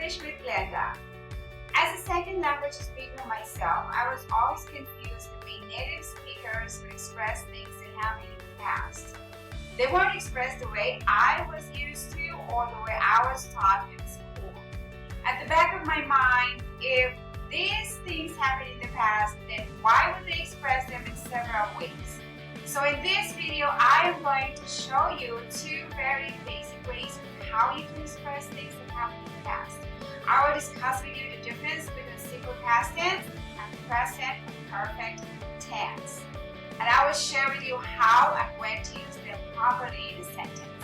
English with Glenda. As a second language speaker myself, I was always confused the way native speakers would express things that happened in the past. They won't express the way I was used to or the way I was taught in school. At the back of my mind, if these things happened in the past, then why would they express them in several ways? So in this video, I am going to show you two very basic ways of how you can express things that happened in the past. I will discuss with you the difference between simple past tense and present perfect tense. And I will share with you how and when to use them properly in a sentence.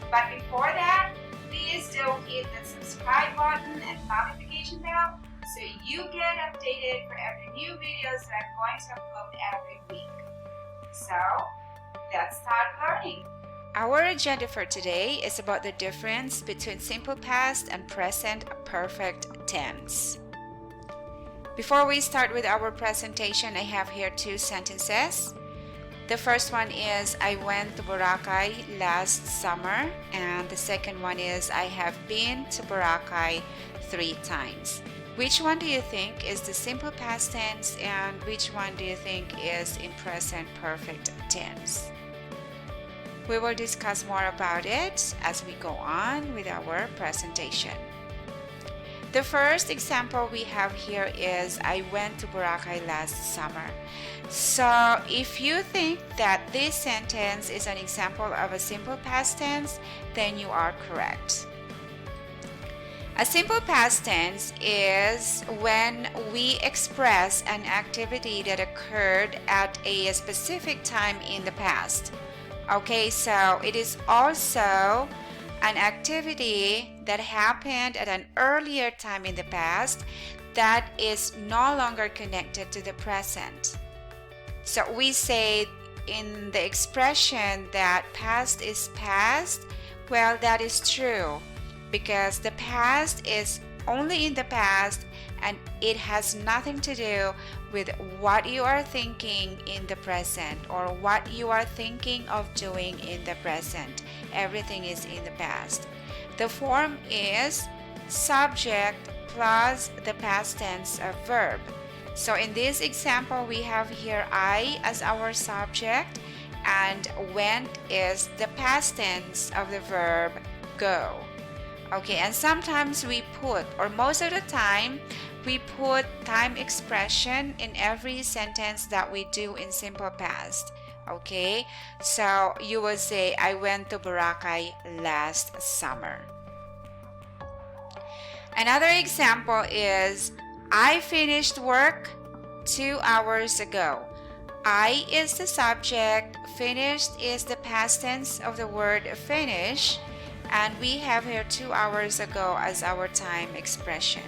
But before that, please do hit the subscribe button and notification bell so you get updated for every new videos that I'm going to upload every week. So, let's start learning. Our agenda for today is about the difference between simple past and present perfect tense. Before we start with our presentation, I have here two sentences. The first one is, I went to Boracay last summer, and the second one is, I have been to Boracay 3 times. Which one do you think is the simple past tense and which one do you think is in present perfect tense? We will discuss more about it as we go on with our presentation. The first example we have here is, I went to Boracay last summer. So if you think that this sentence is an example of a simple past tense, then you are correct. A simple past tense is when we express an activity that occurred at a specific time in the past. Okay, so it is also an activity that happened at an earlier time in the past that is no longer connected to the present. So we say in the expression that past is past, well, that is true because the past is only in the past and it has nothing to do with what you are thinking in the present or what you are thinking of doing in the present. Everything is in the past. The form is subject plus the past tense of verb. So in this example, we have here I as our subject and went is the past tense of the verb go. Okay, and sometimes we put, or most of the time, we put time expression in every sentence that we do in simple past. Okay, so you will say, I went to Boracay last summer. Another example is, I finished work 2 hours ago. I is the subject, finished is the past tense of the word finish, and we have here 2 hours ago as our time expression.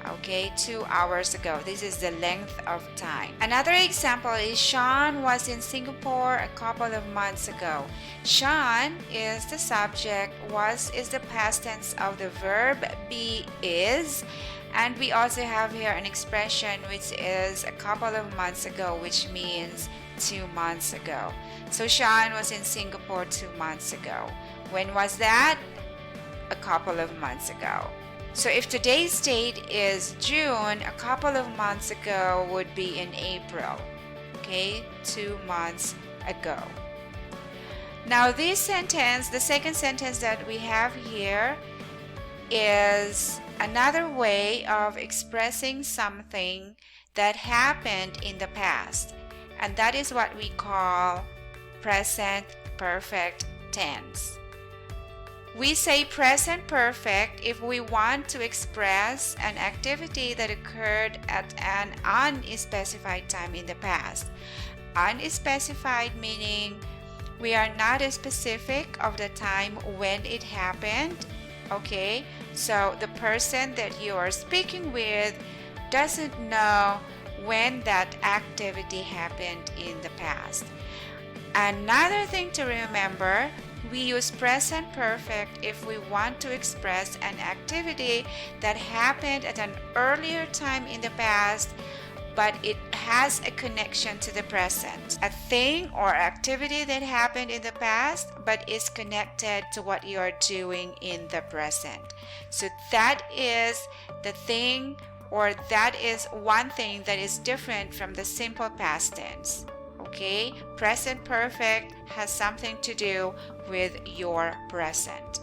Okay, 2 hours ago. This is the length of time. Another example is, Sean was in Singapore a couple of months ago. Sean is the subject, was is the past tense of the verb be is, and we also have here an expression which is a couple of months ago, which means 2 months ago. So Sean was in Singapore 2 months ago. When was that? A couple of months ago. So if today's date is June, a couple of months ago would be in April. Okay, 2 months ago. Now this sentence, the second sentence that we have here, is another way of expressing something that happened in the past. And that is what we call present perfect tense. We say present perfect if we want to express an activity that occurred at an unspecified time in the past. Unspecified meaning we are not specific of the time when it happened. Okay, so the person that you are speaking with doesn't know when that activity happened in the past. Another thing to remember, we use present perfect if we want to express an activity that happened at an earlier time in the past but it has a connection to the present. A thing or activity that happened in the past, but is connected to what you are doing in the present. So that is the thing, or that is one thing that is different from the simple past tense. Okay? Present perfect has something to do with your present.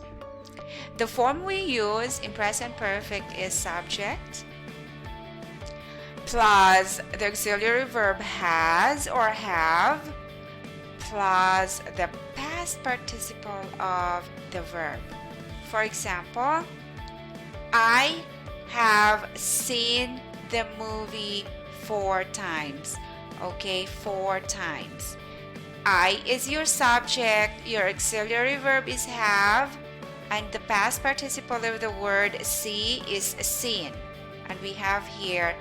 The form we use in present perfect is subject plus the auxiliary verb has or have plus the past participle of the verb. For example, I have seen the movie 4 times. Okay, 4 times. I is your subject, your auxiliary verb is have, and the past participle of the word see is seen. And we have here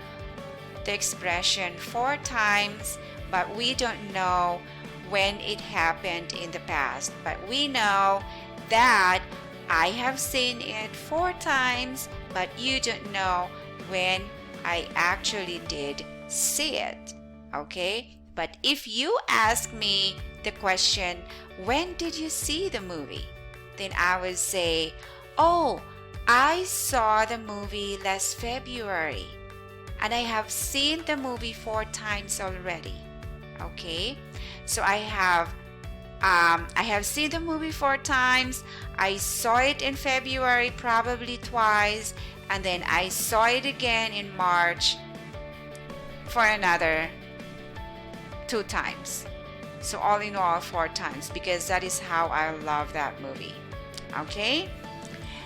the expression 4 times, but we don't know when it happened in the past. But we know that I have seen it 4 times, but you don't know when I actually did see it. Okay? But if you ask me the question, when did you see the movie? Then I would say, oh, I saw the movie last February and I have seen the movie 4 times already. Okay? So I have seen the movie 4 times. I saw it in February probably twice, and then I saw it again in March for another 2 times. So all in all 4 times, because that is how I love that movie. Okay?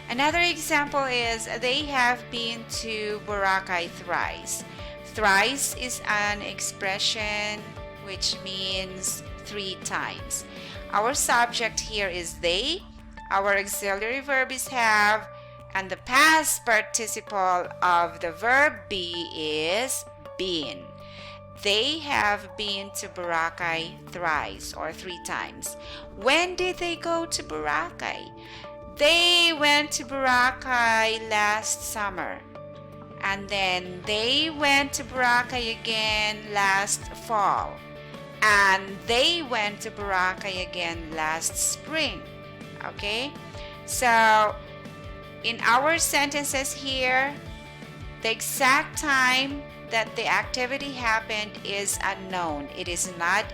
Another example is they have been to Boracay thrice. Thrice is an expression which means 3 times. Our subject here is they, our auxiliary verb is have, and the past participle of the verb be is been. They have been to Boracay thrice or 3 times. When did they go to Boracay? They went to Boracay last summer. And then they went to Boracay again last fall. And they went to Boracay again last spring. Okay? So, in our sentences here, the exact time that the activity happened is unknown. It is not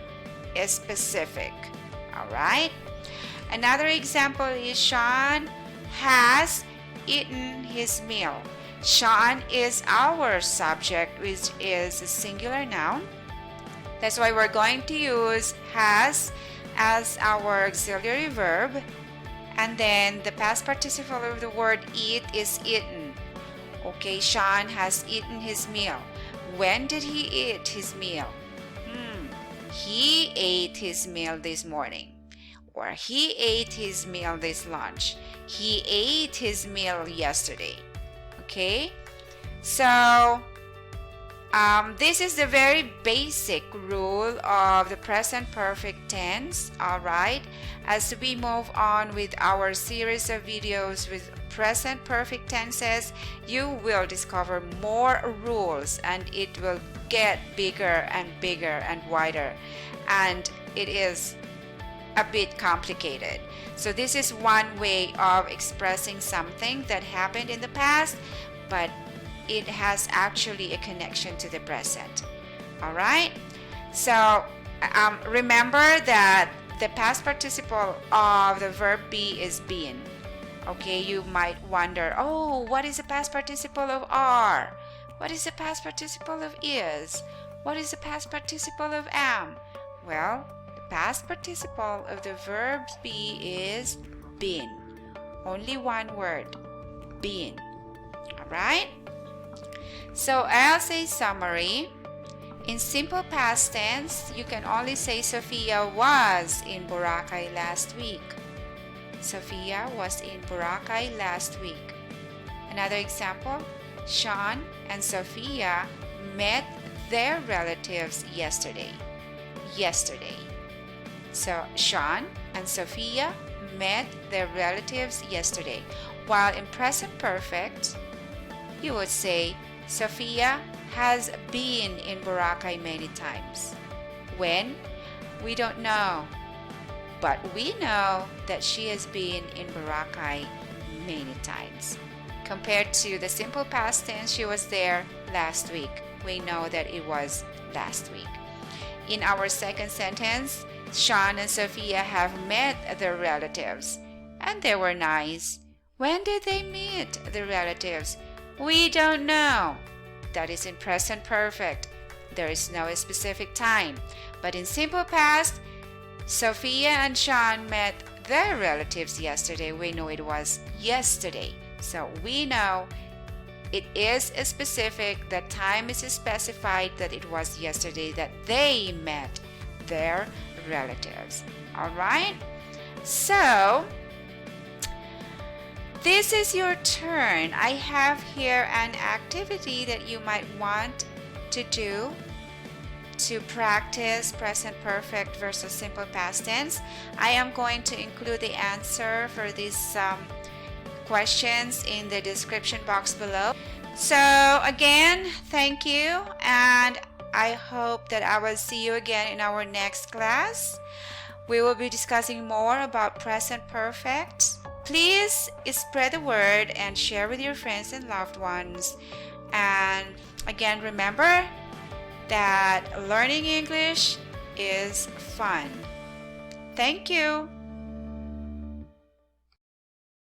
specific. Alright? Another example is Sean has eaten his meal. Sean is our subject, which is a singular noun. That's why we're going to use has as our auxiliary verb. And then the past participle of the word eat is eaten. Okay, Sean has eaten his meal. When did he eat his meal? He ate his meal this morning. Or he ate his meal this lunch. He ate his meal yesterday. Okay? So, this is the very basic rule of the present perfect tense. Alright? As we move on with our series of videos with present perfect tenses, you will discover more rules and it will get bigger and bigger and wider. And it is a bit complicated. So this is one way of expressing something that happened in the past, but it has actually a connection to the present. Alright? So remember that the past participle of the verb be is been. Okay, you might wonder, oh, what is the past participle of are? What is the past participle of is? What is the past participle of am? Well, the past participle of the verb be is been. Only one word, been. Alright? So I'll say summary. In simple past tense, you can only say Sophia was in Boracay last week. Sophia was in Boracay last week. Another example, Sean and Sophia met their relatives yesterday. Yesterday. So Sean and Sophia met their relatives yesterday. While in present perfect, you would say Sophia has been in Boracay many times. When? We don't know. But we know that she has been in Boracay many times. Compared to the simple past tense, she was there last week. We know that it was last week. In our second sentence, Sean and Sophia have met their relatives, and they were nice. When did they meet the relatives? We don't know. That is in present perfect. There is no specific time. But in simple past, Sophia and Sean met their relatives yesterday. We know it was yesterday. So we know it is specific, the time is specified, that it was yesterday that they met their relatives. All right? So, this is your turn. I have here an activity that you might want to do to practice present perfect versus simple past tense. I am going to include the answer for these questions in the description box below. So again, thank you, and I hope that I will see you again in our next class. We will be discussing more about present perfect. Please spread the word and share with your friends and loved ones. And again, remember that learning English is fun. Thank you.